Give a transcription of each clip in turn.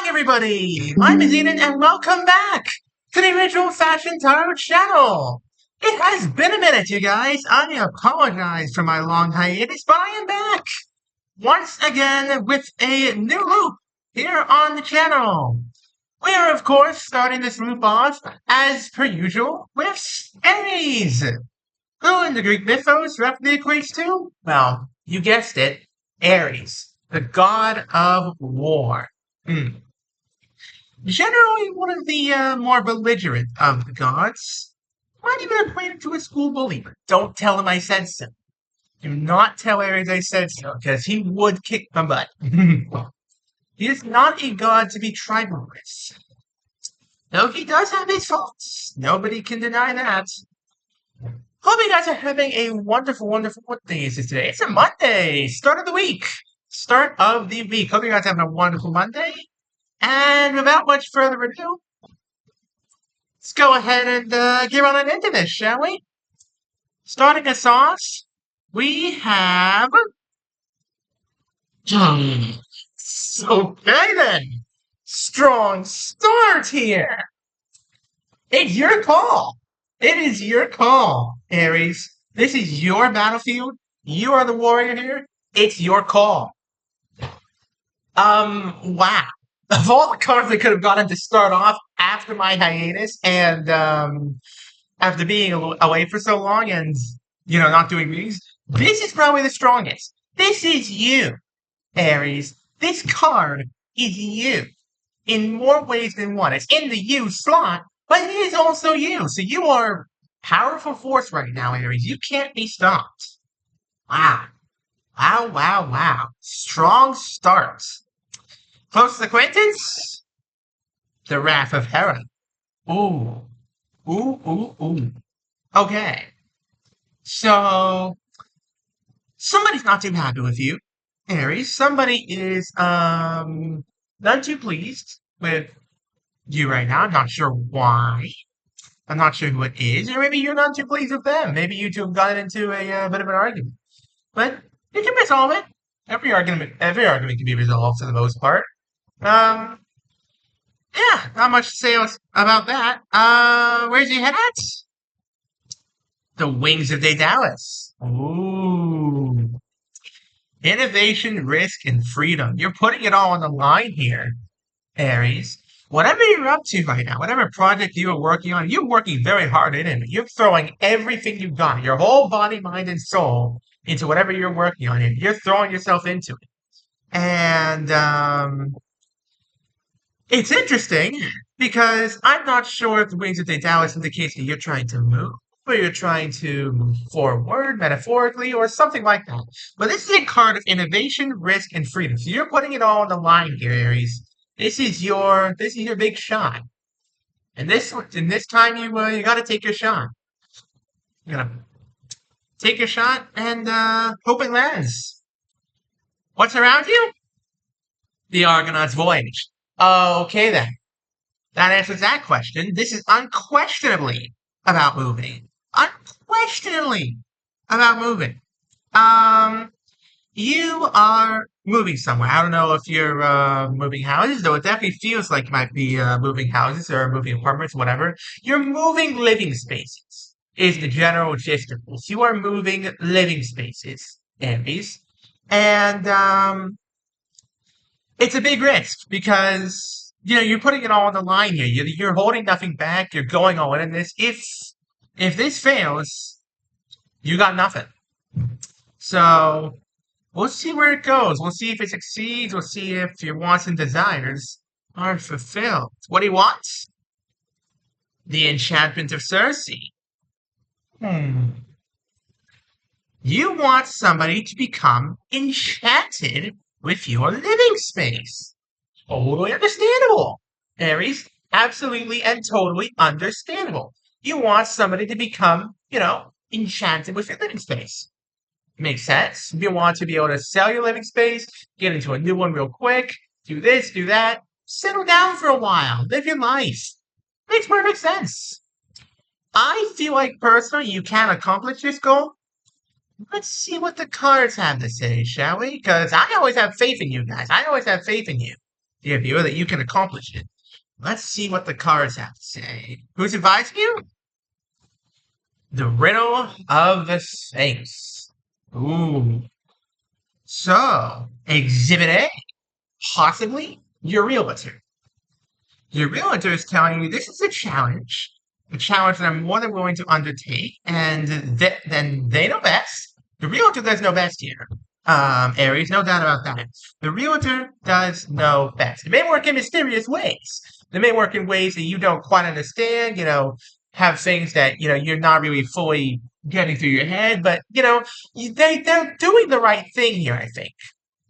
everybody! I'm IMMINENT and welcome back to the Original Fashion Tarot channel! It has been a minute, you guys. I apologize for my long hiatus, but I am back! Once again with a new loop here on the channel. We are, of course, starting this loop off, as per usual, with Aries, who in the Greek mythos roughly equates to, well, you guessed it, Aries, the god of war. Generally one of the more belligerent of the gods. Might even equate him to a school bully, but don't tell him I said so. Do not tell Aries I said so, because he would kick my butt. He is not a god to be tribal with. Though he does have his faults. Nobody can deny that. Hope you guys are having a wonderful, wonderful, what day is it today? It's a Monday! Start of the week! Start of the week. Hope you guys are having a wonderful Monday. And without much further ado, let's go ahead and get on into this, shall we? Starting us off, we have... Okay then! Strong start here! It's your call! It is your call, Aries. This is your battlefield. You are the warrior here. It's your call. Wow. Of all the cards I could have gotten to start off after my hiatus and after being away for so long and, not doing readings, this is probably the strongest. This is you, Aries. This card is you in more ways than one. It's in the you slot, but it is also you. So you are a powerful force right now, Aries. You can't be stopped. Wow. Wow, wow, wow. Strong start. Closest acquaintance? The Wrath of Hera. Ooh. Ooh, ooh, ooh. Okay. So, somebody's not too happy with you, Aries. Somebody is, not too pleased with you right now. I'm not sure why. I'm not sure who it is. Or maybe you're not too pleased with them. Maybe you two have gotten into a bit of an argument. But you can resolve it. Every argument can be resolved for the most part. Yeah, not much to say about that. Where's your head at? The Wings of Daedalus. Ooh. Innovation, risk, and freedom. You're putting it all on the line here, Aries. Whatever you're up to right now, whatever project you are working on, you're working very hard in it. You're throwing everything you've got, your whole body, mind, and soul, into whatever you're working on. And you're throwing yourself into it. And, it's interesting because I'm not sure if the Wings of Daedalus indicates that you're trying to move, or you're trying to move forward metaphorically, or something like that. But this is a card of innovation, risk, and freedom. So you're putting it all on the line here, Aries. This is your big shot. And this time you got to take your shot. You gotta take your shot and hope it lands. What's around you? The Argonaut's Voyage. Okay then. That answers that question. This is unquestionably about moving. Unquestionably about moving. You are moving somewhere. I don't know if you're moving houses, though it definitely feels like you might be moving houses or moving apartments, whatever. You're moving living spaces, is the general gist of this. You are moving living spaces, Aries. And it's a big risk because, you're putting it all on the line here. You're holding nothing back. You're going all in this. If this fails, you got nothing. So we'll see where it goes. We'll see if it succeeds. We'll see if your wants and desires are fulfilled. What do you want? The Enchantment of Circe. You want somebody to become enchanted with your living space. Totally understandable, Aries. Absolutely and totally understandable. You want somebody to become, enchanted with your living space. Makes sense. You want to be able to sell your living space, get into a new one real quick, do this, do that, settle down for a while, live your life. Makes perfect sense. I feel like personally you can accomplish this goal. Let's see what the cards have to say, shall we? Because I always have faith in you guys. I always have faith in you. dear viewer, that you can accomplish it. Let's see what the cards have to say. Who's advising you? The riddle of the Sphinx. Ooh. So, Exhibit A, possibly your realtor. Your realtor is telling you this is a challenge that I'm more than willing to undertake, and then they know best. The realtor does know best here. Aries, no doubt about that. The realtor does know best. It may work in mysterious ways. It may work in ways that you don't quite understand, have things that, you're not really fully getting through your head, but, they're doing the right thing here, I think.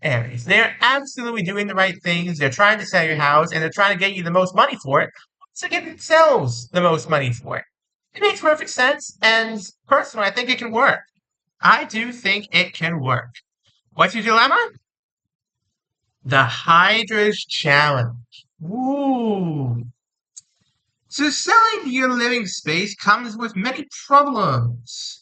Aries. They're absolutely doing the right things. They're trying to sell your house and they're trying to get you the most money for it to get themselves the most money for it. It makes perfect sense. And personally, I think it can work. I do think it can work. What's your dilemma? The Hydra's Challenge. Ooh. So selling your living space comes with many problems.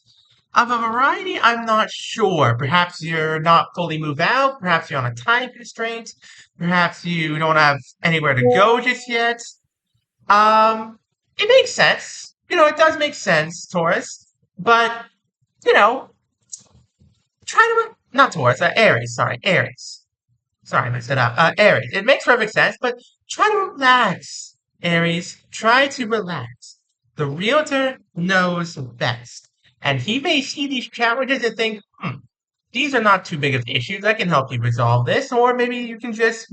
Of a variety, I'm not sure. Perhaps you're not fully moved out. Perhaps you're on a time constraint. Perhaps you don't have anywhere to go just yet. It makes sense. It does make sense, Taurus. But, you know, try to, not Taurus, Aries, sorry, Aries. Sorry, I messed it up. Aries. It makes perfect sense, but try to relax, Aries. Try to relax. The realtor knows best. And he may see these challenges and think, these are not too big of issues. I can help you resolve this. Or maybe you can just,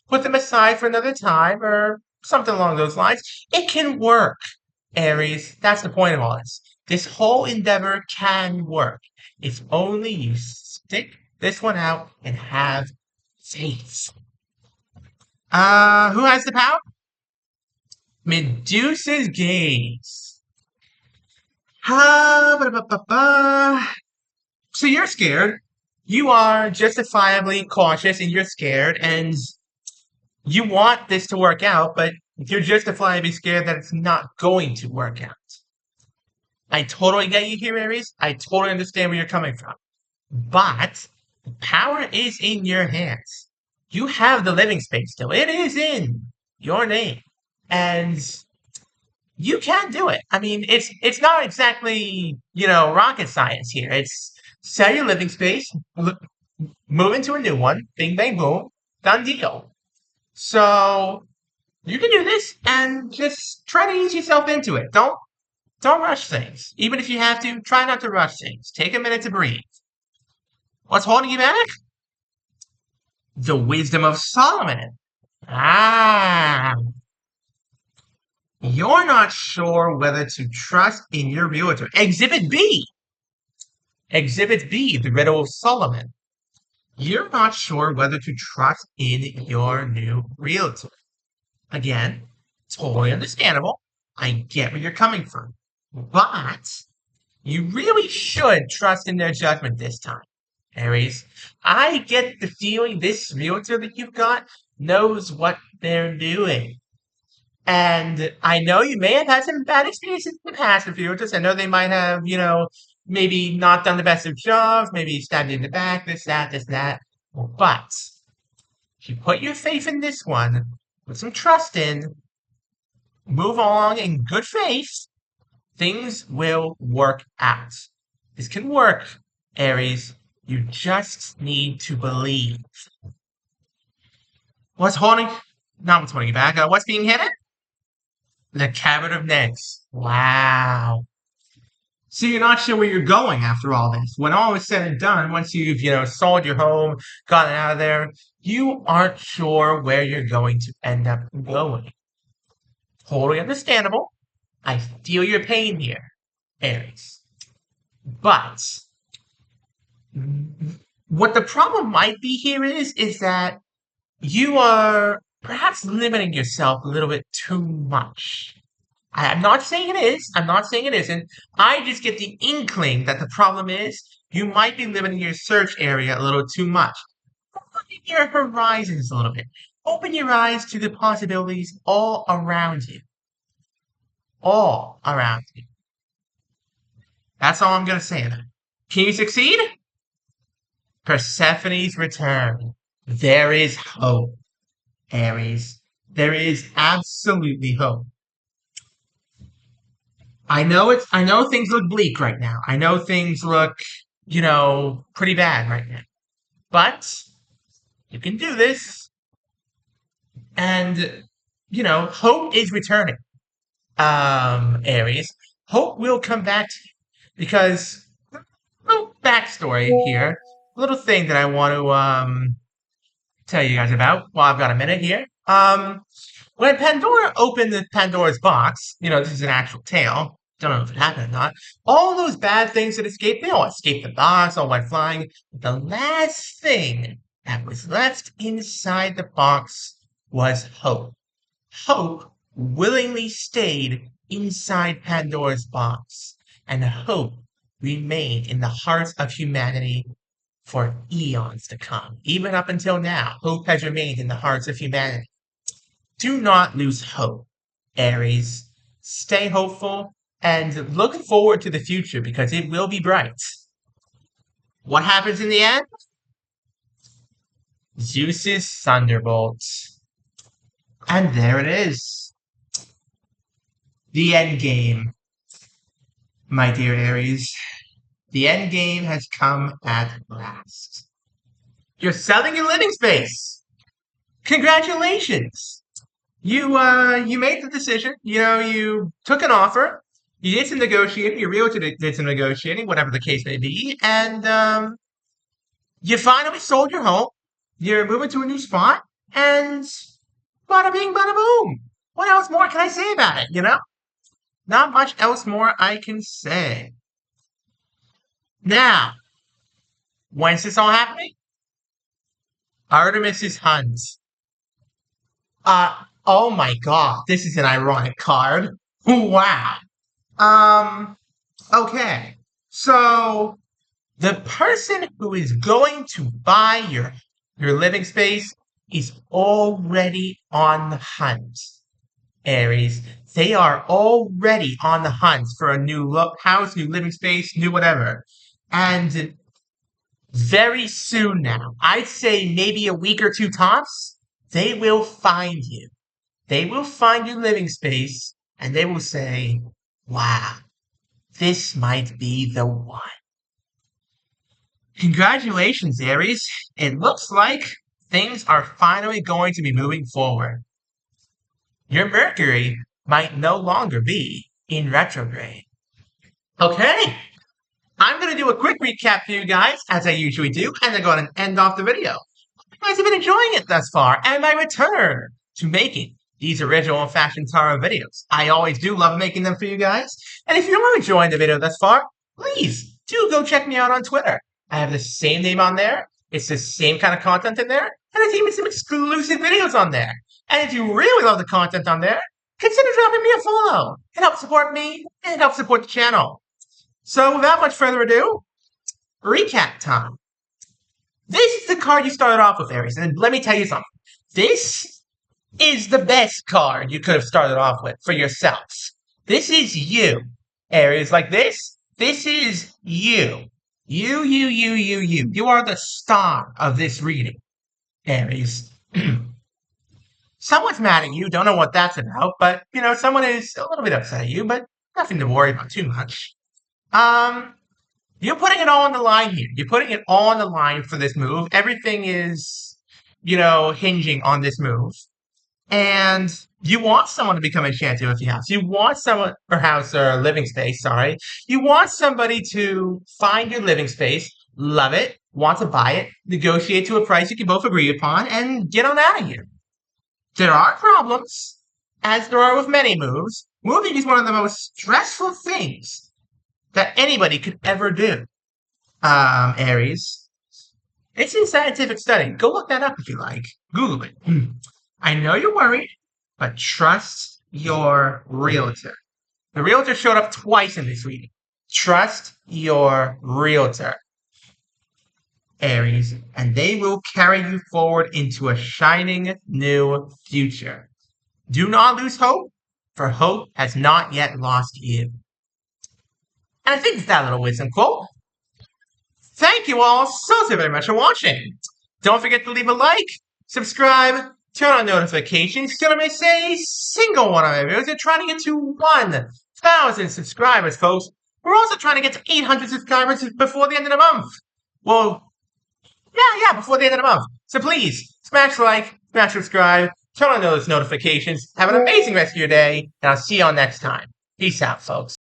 put them aside for another time or something along those lines. It can work, Aries. That's the point of all this. This whole endeavor can work. If only you stick this one out and have faith. Who has the power? Medusa's gaze. So you're scared. You are justifiably cautious and you're scared and you want this to work out, but you're justifiably scared that it's not going to work out. I totally get you here, Aries. I totally understand where you're coming from. But the power is in your hands. You have the living space still. It is in your name. And you can do it. I mean, it's not exactly, rocket science here. It's sell your living space, move into a new one, bing bang boom, done deal. So you can do this and just try to ease yourself into it. Don't rush things. Even if you have to, try not to rush things. Take a minute to breathe. What's holding you back? The wisdom of Solomon. Ah, you're not sure whether to trust in your realtor. Exhibit B. Exhibit B, the riddle of Solomon. You're not sure whether to trust in your new realtor. Again, totally understandable. I get where you're coming from. But you really should trust in their judgment this time, Aries. I get the feeling this realtor that you've got knows what they're doing. And I know you may have had some bad experiences in the past with realtors. I know they might have, maybe not done the best of jobs, maybe stabbed you in the back, this, that. But if you put your faith in this one, put some trust in, move along in good faith, things will work out. This can work, Aries. You just need to believe. What's holding? Not what's holding you back. What's being hidden? The cabinet of necks. Wow. So you're not sure where you're going after all this. When all is said and done, once you've, sold your home, gotten out of there, you aren't sure where you're going to end up going. Totally understandable. I feel your pain here, Aries. But what the problem might be here is that you are perhaps limiting yourself a little bit too much. I'm not saying it is. I'm not saying it isn't. I just get the inkling that the problem is you might be limiting your search area a little too much. Open your horizons a little bit. Open your eyes to the possibilities all around you. All around you. That's all I'm going to say about it. Can you succeed? Persephone's return. There is hope. Aries. There is absolutely hope. I know things look bleak right now. I know things look, pretty bad right now. But you can do this. And, hope is returning. Aries. Hope will come back to you. Because, little backstory here. A little thing that I want to, tell you guys about while I've got a minute here. When Pandora opened the Pandora's box, this is an actual tale. Don't know if it happened or not. All those bad things that escaped, they all escaped the box, all went flying. But the last thing that was left inside the box was hope. Hope willingly stayed inside Pandora's box, and hope remained in the hearts of humanity for eons to come. Even up until now, hope has remained in the hearts of humanity. Do not lose hope, Aries. Stay hopeful and look forward to the future because it will be bright. What happens in the end? Zeus's thunderbolt. And there it is. The end game, my dear Aries. The end game has come at last. You're selling your living space. Congratulations. You made the decision. You took an offer. You did some negotiating. Your realtor did some negotiating, whatever the case may be, and you finally sold your home. You're moving to a new spot, and bada bing, bada boom. What else more can I say about it? Not much else more I can say. Now, when's this all happening? Artemis's Hunt. Oh my god, this is an ironic card. Wow. Um, okay. So, the person who is going to buy your living space is already on the hunt, Aries. They are already on the hunt for a new house, new living space, new whatever. And very soon now, I'd say maybe a week or two tops, they will find you. They will find your living space and they will say, wow, this might be the one. Congratulations, Aries. It looks like things are finally going to be moving forward. Your Mercury might no longer be in retrograde. Okay, I'm going to do a quick recap for you guys, as I usually do, and then go on and end off the video. You guys have been enjoying it thus far, and my return to making these original fashion tarot videos. I always do love making them for you guys, and if you're enjoying the video thus far, please do go check me out on Twitter. I have the same name on there, it's the same kind of content in there, and there's even some exclusive videos on there. And if you really love the content on there, consider dropping me a follow. It helps support me, and it helps support the channel. So without much further ado, recap time. This is the card you started off with, Aries, and let me tell you something. This is the best card you could have started off with for yourself. This is you, Aries. Like this is you. You. You are the star of this reading, Aries. Someone's mad at you, don't know what that's about, but, someone is a little bit upset at you, but nothing to worry about too much. You're putting it all on the line here. You're putting it all on the line for this move. Everything is, hinging on this move. And you want someone to become enchanted with your house. You want someone, or house, or living space, sorry. You want somebody to find your living space, love it, want to buy it, negotiate to a price you can both agree upon, and get on out of here. There are problems, as there are with many moves. Moving is one of the most stressful things that anybody could ever do, Aries. It's in scientific study. Go look that up if you like. Google it. I know you're worried, but trust your realtor. The realtor showed up twice in this reading. Trust your realtor, Aries, and they will carry you forward into a shining new future. Do not lose hope, for hope has not yet lost you. And I think it's that little wisdom quote. Thank you all so very much for watching. Don't forget to leave a like, subscribe, turn on notifications. You're gonna miss a single one of my videos. We're trying to get to 1,000 subscribers, folks. We're also trying to get to 800 subscribers before the end of the month. Well, yeah, before the end of the month. So please, smash like, smash subscribe, turn on those notifications. Have an amazing rest of your day, and I'll see you all next time. Peace out, folks.